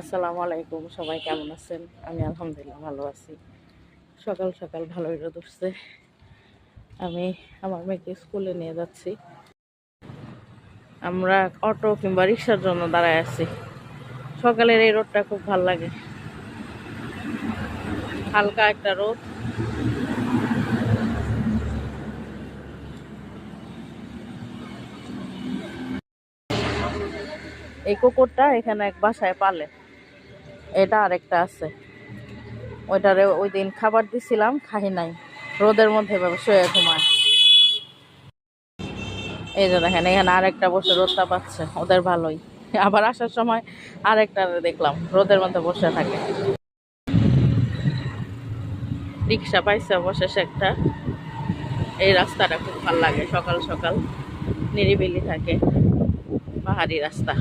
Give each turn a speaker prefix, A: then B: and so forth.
A: আসসালামু আলাইকুম, সবাই কেমন আছেন? আমি আলহামদুলিল্লাহ ভালো আছি। সকাল সকাল ভালোই রোদ উঠছে। আমি আমার মেয়েকে স্কুলে নিয়ে যাচ্ছি। আমরা অটো কিংবা রিক্সার জন্য দাঁড়ায় আছি। সকালের এই রোদটা খুব ভালো লাগে, হালকা একটা রোদ। এই কুকুরটা এখানে এক বাসায় পালে, এটা আরেকটা আছে। ওইটারে ওই দিন খাবার দিছিলাম, খাই নাই, রোদের মধ্যে এভাবে শুয়ে ঘুমায়। এই যে দেখেন, এখানে আরেকটা বসে রোদটা পাচ্ছে, ওদের ভালোই। আবার আসার সময় আরেকটা দেখলাম রোদের মধ্যে বসে থাকে। রিক্সা পাইছে অবশেষে একটা। এই রাস্তাটা খুব ভালো লাগে, সকাল সকাল নিরিবিলি থাকে, পাহাড়ি রাস্তা।